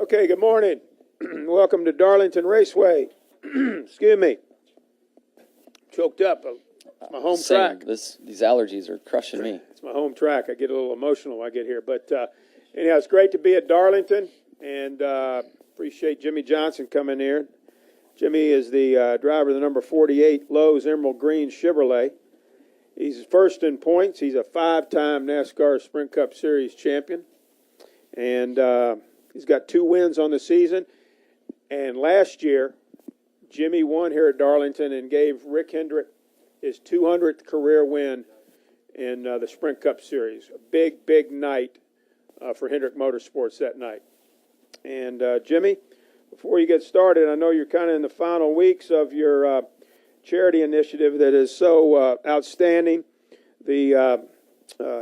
Okay, good morning. Welcome to Darlington Raceway. Excuse me. Choked up. It's my home track. These allergies are crushing me. It's my home track. I get a little emotional when I get here. But anyhow, it's great to be at Darlington, and appreciate Jimmie Johnson coming here. Jimmie is the driver of the number 48 Lowe's Emerald Green Chevrolet. He's first in points. He's a 5-time NASCAR Sprint Cup Series champion. And he's got 2 wins on the season. And last year, Jimmie won here at Darlington and gave Rick Hendrick his 200th career win in the Sprint Cup Series. A big, big night for Hendrick Motorsports that night. And Jimmie, before you get started, I know you're kind of in the final weeks of your charity initiative that is so outstanding, the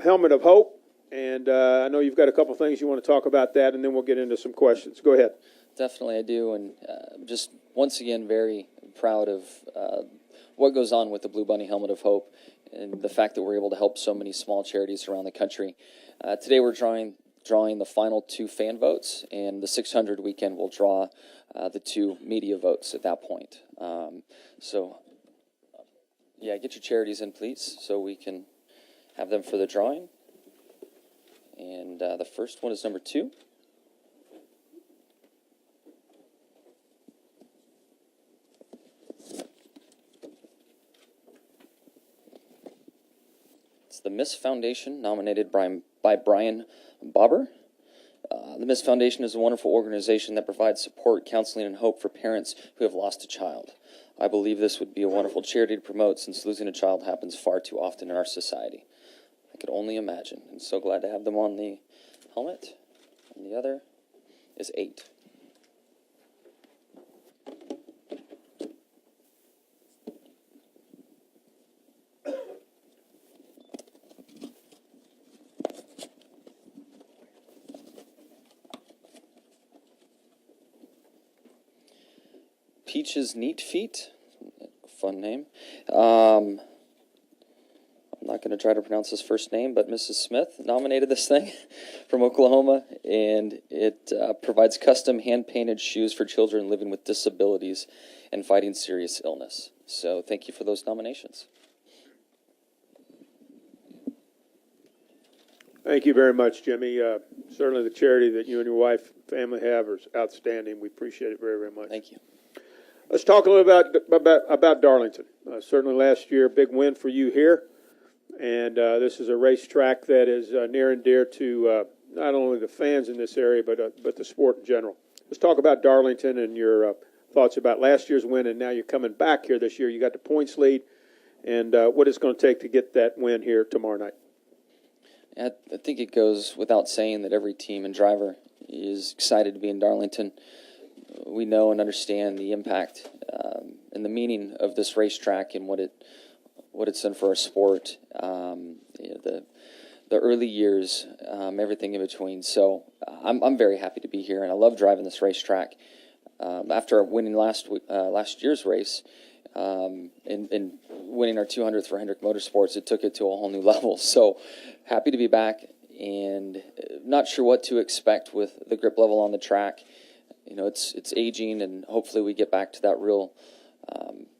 Helmet of Hope. And I know you've got a couple things you want to talk about that, and then we'll get into some questions. Go ahead. Definitely I do, and just once again very proud of what goes on with the Blue Bunny Helmet of Hope and the fact that we're able to help so many small charities around the country. Today we're drawing the final 2 fan votes, and the 600 weekend will draw the 2 media votes at that point. Yeah, get your charities in, please, so we can have them for the drawing. And the first one is number 2. It's the Miss Foundation, nominated by Brian Bobber. The Miss Foundation is a wonderful organization that provides support, counseling, and hope for parents who have lost a child. I believe this would be a wonderful charity to promote, since losing a child happens far too often in our society. I could only imagine. I'm so glad to have them on the helmet. And the other is 8. Peach's Neat Feet, fun name. I'm not going to try to pronounce his first name, but Mrs. Smith nominated this thing from Oklahoma, and it provides custom hand-painted shoes for children living with disabilities and fighting serious illness. So thank you for those nominations. Thank you very much, Jimmie. Certainly the charity that you and your wife and family have is outstanding. We appreciate it very, very much. Thank you. Let's talk a little about Darlington. Certainly last year, a big win for you here. And this is a racetrack that is near and dear to not only the fans in this area, but the sport in general. Let's talk about Darlington and your thoughts about last year's win, and now you're coming back here this year. You got the points lead, and what it's going to take to get that win here tomorrow night. I think it goes without saying that every team and driver is excited to be in Darlington. We know and understand the impact and the meaning of this racetrack and what it's done for our sport. The early years, everything in between. So I'm very happy to be here, and I love driving this racetrack. After winning last year's race and winning our 200th for Hendrick Motorsports, it took it to a whole new level. So happy to be back, and not sure what to expect with the grip level on the track. You know, it's aging, and hopefully we get back to that real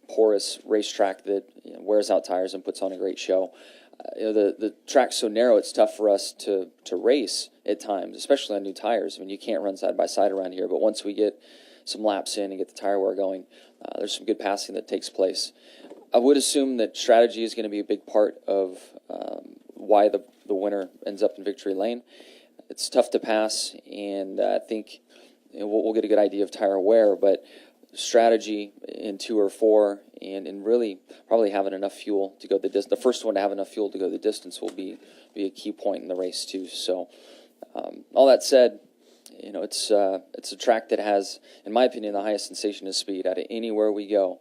porous racetrack that wears out tires and puts on a great show. The track's so narrow, it's tough for us to race at times, especially on new tires. I mean, you can't run side by side around here, but once we get some laps in and get the tire wear going, there's some good passing that takes place. I would assume that strategy is going to be a big part of why the winner ends up in victory lane. It's tough to pass, and I think we'll get a good idea of tire wear, but strategy in 2 or 4 and really probably having enough fuel to go the distance. The first one to have enough fuel to go the distance will be a key point in the race too. So all that said, it's a track that has, in my opinion, the highest sensation of speed out of anywhere we go.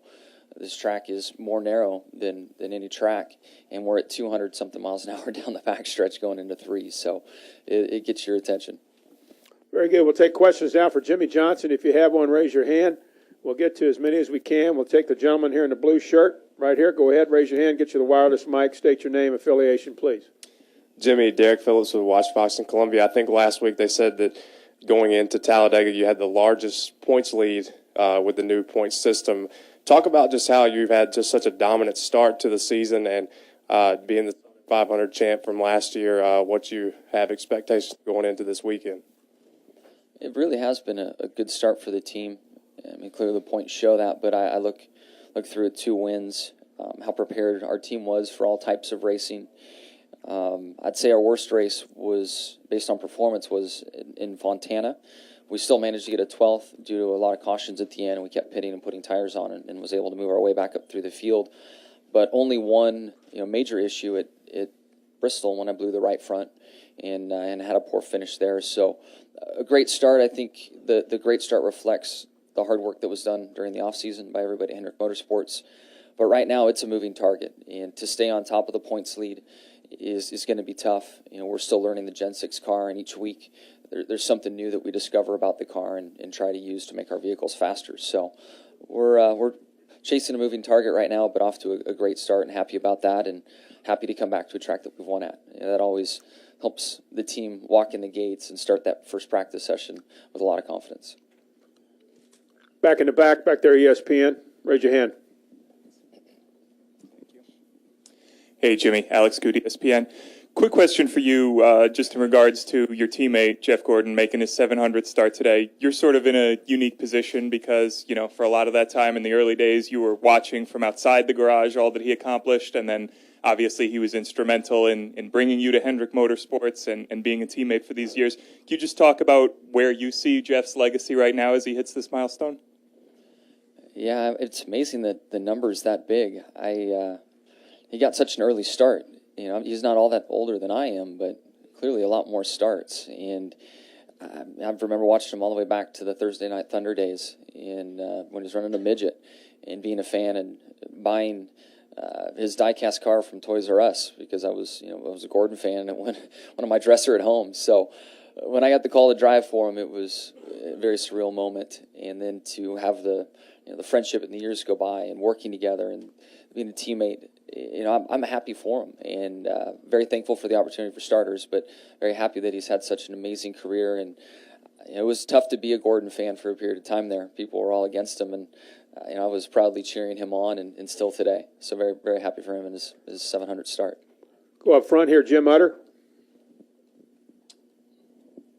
This track is more narrow than any track, and we're at 200 something miles an hour down the backstretch going into 3, so it gets your attention. Very good. We'll take questions now for Jimmie Johnson. If you have one, raise your hand. We'll get to as many as we can. We'll take the gentleman here in the blue shirt right here. Go ahead, raise your hand, get you the wireless mic. State your name, affiliation, please. Jimmie, Derek Phillips with Watchbox in Columbia. I think last week they said that going into Talladega, you had the largest points lead with the new point system. Talk about just how you've had just such a dominant start to the season and being the 500 champ from last year, what you have expectations going into this weekend. It really has been a good start for the team. I mean, clearly the points show that, but I look through at 2 wins, how prepared our team was for all types of racing. I'd say our worst race was, based on performance, was in Fontana. We still managed to get a 12th due to a lot of cautions at the end. We kept pitting and putting tires on and was able to move our way back up through the field. But only one major issue at Bristol when I blew the right front and had a poor finish there. So a great start. I think the great start reflects the hard work that was done during the offseason by everybody at Hendrick Motorsports. But right now it's a moving target, and to stay on top of the points lead is going to be tough. We're still learning the Gen 6 car, and each week there's something new that we discover about the car and try to use to make our vehicles faster. So we're chasing a moving target right now, but off to a great start, and happy about that, and happy to come back to a track that we've won at. That always helps the team walk in the gates and start that first practice session with a lot of confidence. Back in the back there, ESPN. Raise your hand. Hey, Jimmy. Alex Goody, ESPN. Quick question for you, just in regards to your teammate, Jeff Gordon, making his 700th start today. You're sort of in a unique position because, for a lot of that time in the early days, you were watching from outside the garage all that he accomplished, and then obviously he was instrumental in bringing you to Hendrick Motorsports and being a teammate for these years. Can you just talk about where you see Jeff's legacy right now as he hits this milestone? Yeah, it's amazing that the number's that big. He got such an early start. He's not all that older than I am, but clearly a lot more starts. And I remember watching him all the way back to the Thursday Night Thunder days, and when he was running a midget, and being a fan and buying his diecast car from Toys R Us because I was a Gordon fan and it went on my dresser at home. So when I got the call to drive for him, it was a very surreal moment. And then to have the friendship and the years go by and working together and being a teammate, I'm happy for him and very thankful for the opportunity for starters, but very happy that he's had such an amazing career. And it was tough to be a Gordon fan for a period of time there. People were all against him, and I was proudly cheering him on and still today. So very, very happy for him and his 700 start. Go up front here, Jim Utter.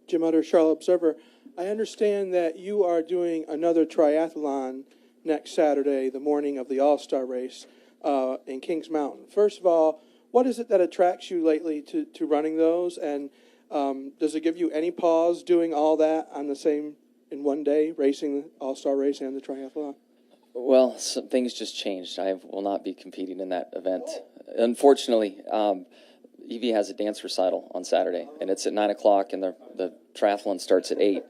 Jim Utter, Charlotte Observer. I understand that you are doing another triathlon next Saturday, the morning of the All-Star race in Kings Mountain. First of all, what is it that attracts you lately to running those? And does it give you any pause doing all that in one day, racing the All-Star race and the triathlon? Well, some things just changed. I will not be competing in that event. Unfortunately, Evie has a dance recital on Saturday, and it's at 9 o'clock, and the triathlon starts at 8.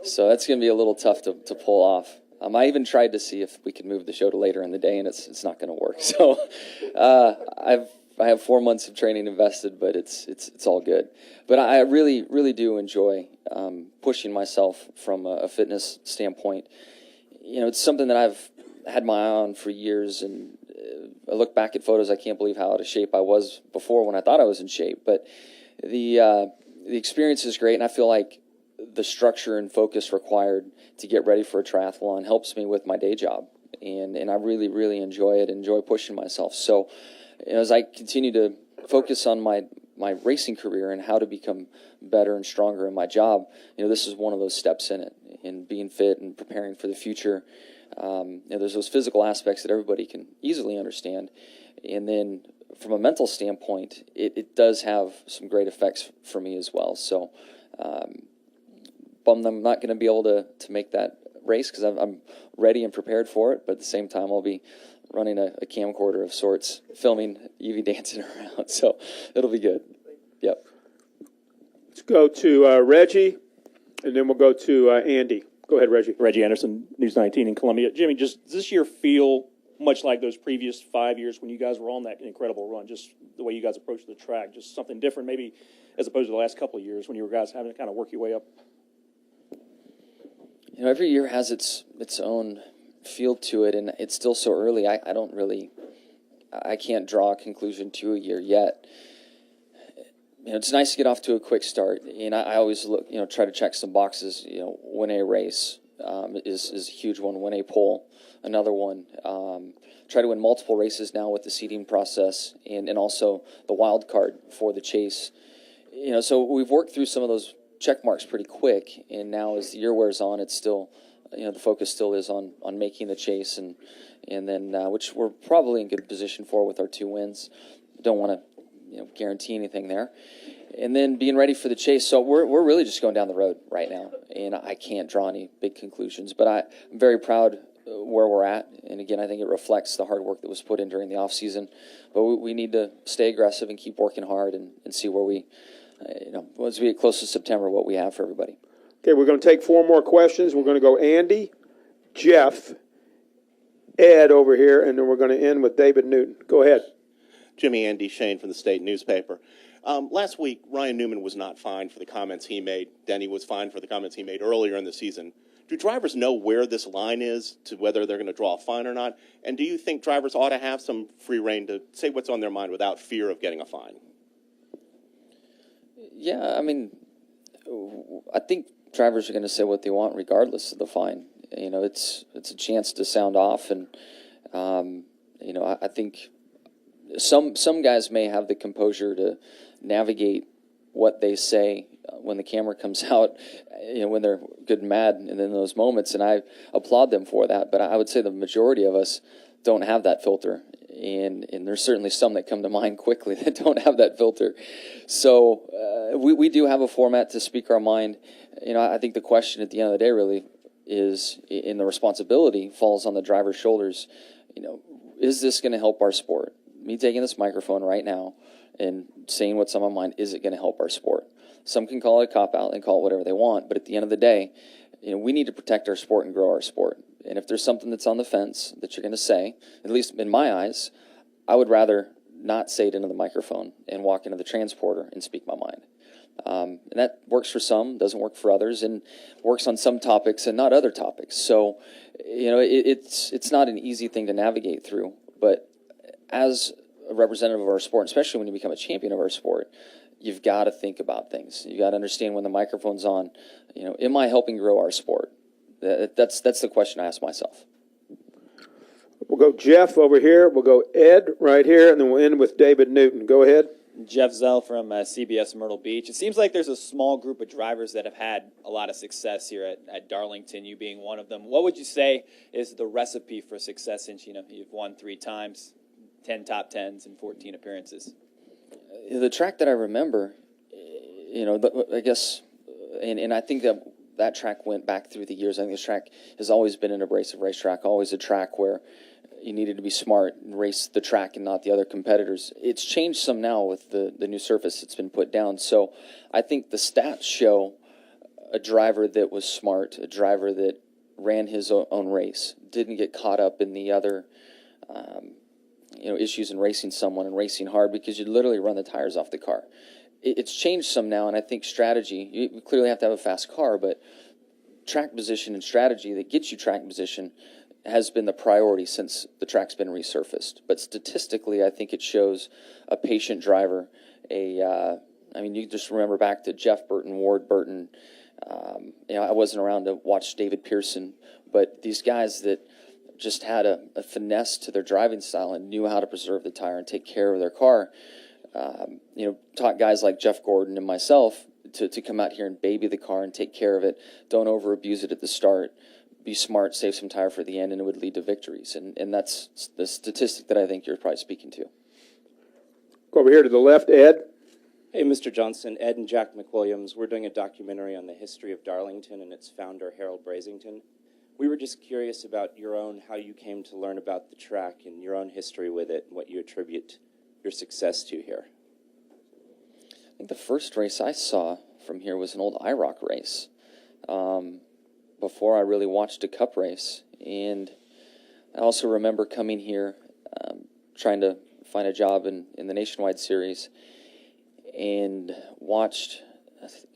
So that's going to be a little tough to pull off. I even tried to see if we could move the show to later in the day, and it's not going to work. So I have 4 months of training invested, but it's all good. But I really, really do enjoy pushing myself from a fitness standpoint. It's something that I've had my eye on for years, and I look back at photos, I can't believe how out of shape I was before when I thought I was in shape. But the experience is great, and I feel like the structure and focus required to get ready for a triathlon helps me with my day job, and I really, really enjoy it, enjoy pushing myself. So as I continue to focus on my racing career and how to become better and stronger in my job, this is one of those steps in it, in being fit and preparing for the future. There's those physical aspects that everybody can easily understand, and then from a mental standpoint, it does have some great effects for me as well. So bummed I'm not going to be able to make that race because I'm ready and prepared for it, but at the same time I'll be running a camcorder of sorts, filming Evie dancing around, so it'll be good. Yep. Let's go to Reggie, and then we'll go to Andy. Go ahead, Reggie. Reggie Anderson, News 19 in Columbia. Jimmy, does this year feel much like those previous 5 years when you guys were on that incredible run, just the way you guys approached the track, just something different maybe as opposed to the last couple of years when you were guys having to kind of work your way up? Every year has its own feel to it, and it's still so early. I can't draw a conclusion to a year yet. it's nice to get off to a quick start, and I always look, try to check some boxes. Win a race is a huge one. Win a pole, another one. Try to win multiple races now with the seeding process and also the wild card for the chase. So we've worked through some of those check marks pretty quick, and now as the year wears on, it's still, the focus still is on making the chase, and then which we're probably in good position for with our 2 wins. Don't want to guarantee anything there. And then being ready for the chase. So we're really just going down the road right now, and I can't draw any big conclusions. But I'm very proud where we're at. And again, I think it reflects the hard work that was put in during the off season. But we need to stay aggressive and keep working hard and see where we, once we get close to September, what we have for everybody. Okay, we're going to take 4 more questions. We're going to go Andy, Jeff, Ed over here, and then we're going to end with David Newton. Go ahead. Jimmy, Andy Shane from the State Newspaper. Last week, Ryan Newman was not fined for the comments he made. Denny was fined for the comments he made earlier in the season. Do drivers know where this line is to whether they're going to draw a fine or not? And do you think drivers ought to have some free rein to say what's on their mind without fear of getting a fine? Yeah, I think drivers are going to say what they want regardless of the fine. It's a chance to sound off, and I think some guys may have the composure to navigate what they say when the camera comes out, when they're good and mad, and in those moments, and I applaud them for that. But I would say the majority of us don't have that filter, and there's certainly some that come to mind quickly that don't have that filter. So we do have a format to speak our mind. I think the question at the end of the day really is, and the responsibility falls on the driver's shoulders. Is this going to help our sport? Me taking this microphone right now and saying what's on my mind, is it going to help our sport? Some can call it a cop-out and call it whatever they want, but at the end of the day, we need to protect our sport and grow our sport. And if there's something that's on the fence that you're going to say, at least in my eyes, I would rather not say it into the microphone and walk into the transporter and speak my mind. And that works for some, doesn't work for others, and works on some topics and not other topics. So, it's not an easy thing to navigate through, but as a representative of our sport, especially when you become a champion of our sport, you've got to think about things. You got to understand when the microphone's on, am I helping grow our sport? That's the question I ask myself. We'll go Jeff over here. We'll go Ed right here, and then we'll end with David Newton. Go ahead. Jeff Zell from CBS Myrtle Beach. It seems like there's a small group of drivers that have had a lot of success here at Darlington, you being one of them. What would you say is the recipe for success since, you've won 3 times, 10 top 10s, and 14 appearances? The track that I remember, I guess, and I think that track went back through the years. I think this track has always been an abrasive racetrack, always a track where you needed to be smart and race the track and not the other competitors. It's changed some now with the new surface that's been put down. So I think the stats show a driver that was smart, a driver that ran his own race, didn't get caught up in the other issues in racing someone and racing hard, because you literally run the tires off the car. It's changed some now, and I think strategy, you clearly have to have a fast car, but track position and strategy that gets you track position has been the priority since the track's been resurfaced. But statistically, I think it shows a patient driver. You just remember back to Jeff Burton, Ward Burton. I wasn't around to watch David Pearson, but these guys that just had a finesse to their driving style and knew how to preserve the tire and take care of their car. Taught guys like Jeff Gordon and myself to come out here and baby the car and take care of it. Don't over abuse it at the start. Be smart, save some tire for the end, and it would lead to victories. And that's the statistic that I think you're probably speaking to. Go over here to the left, Ed. Hey, Mr. Johnson, Ed and Jack McWilliams. We're doing a documentary on the history of Darlington and its founder, Harold Brasington. We were just curious about how you came to learn about the track and your own history with it, and what you attribute your success to here. I think the first race I saw from here was an old IROC race before I really watched a cup race. And I also remember coming here trying to find a job in the Nationwide Series and watched,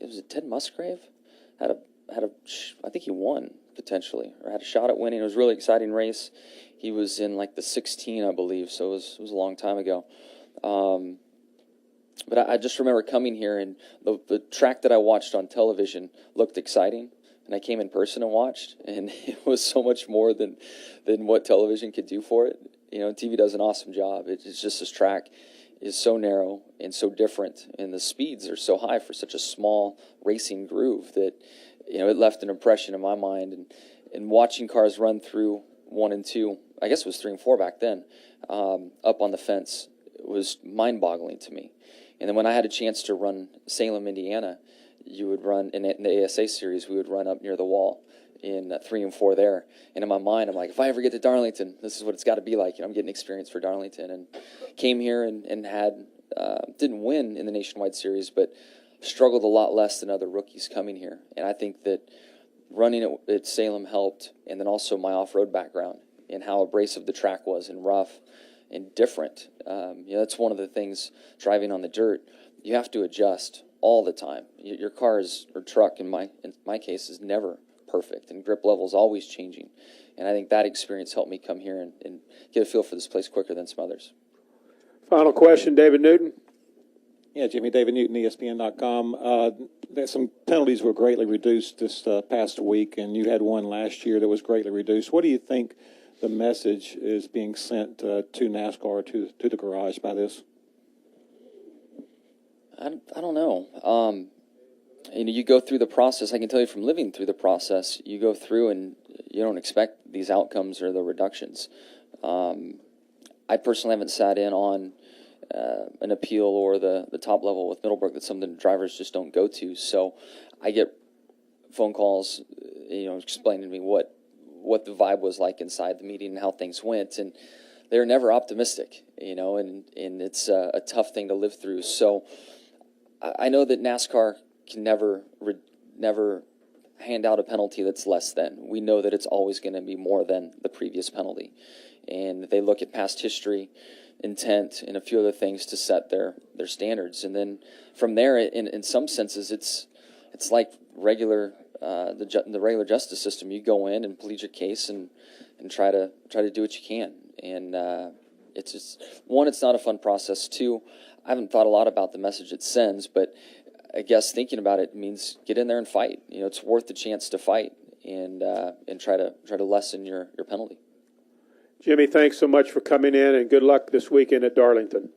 it was Ted Musgrave? I think he won potentially, or had a shot at winning. It was a really exciting race. He was in like the 16, I believe, so it was a long time ago. But I just remember coming here, and the track that I watched on television looked exciting, and I came in person and watched, and it was so much more than what television could do for it. You know, TV does an awesome job. It's just this track is so narrow and so different, and the speeds are so high for such a small racing groove that, you know, it left an impression in my mind. And watching cars run through 1 and 2, I guess it was 3 and 4 back then, up on the fence, it was mind-boggling to me. And then when I had a chance to run Salem, Indiana, you would run in the ASA series. We would run up near the wall in 3 and 4 there. And in my mind, I'm like, if I ever get to Darlington, this is what it's got to be like. You know, I'm getting experience for Darlington, and came here and had didn't win in the nationwide series, but struggled a lot less than other rookies coming here. And I think that running at Salem helped, and then also my off-road background and how abrasive the track was and rough and different. You know, that's one of the things driving on the dirt. You have to adjust all the time. Your car or truck, in my case, is never perfect, and grip level is always changing. And I think that experience helped me come here and get a feel for this place quicker than some others. Final question, David Newton. Yeah, Jimmy, David Newton, ESPN.com. Some penalties were greatly reduced this past week, and you had one last year that was greatly reduced. What do you think the message is being sent to NASCAR, to the garage by this? I don't know. You know, you go through the process. I can tell you from living through the process, you go through and you don't expect these outcomes or the reductions. I personally haven't sat in on an appeal or the top level with Middlebrook. That's something drivers just don't go to. So I get phone calls, you know, explaining to me what the vibe was like inside the meeting and how things went, and they're never optimistic, you know, and it's a tough thing to live through. So I know that NASCAR can never hand out a penalty that's less than. We know that it's always going to be more than the previous penalty, and they look at past history, intent, and a few other things to set their standards, and then from there, in some senses, it's like regular the regular justice system. You go in and plead your case and try to do what you can, and it's just, one, it's not a fun process. Two, I haven't thought a lot about the message it sends, but I guess thinking about it means get in there and fight. You know, it's worth the chance to fight and try to lessen your penalty. Jimmy, thanks so much for coming in, and good luck this weekend at Darlington.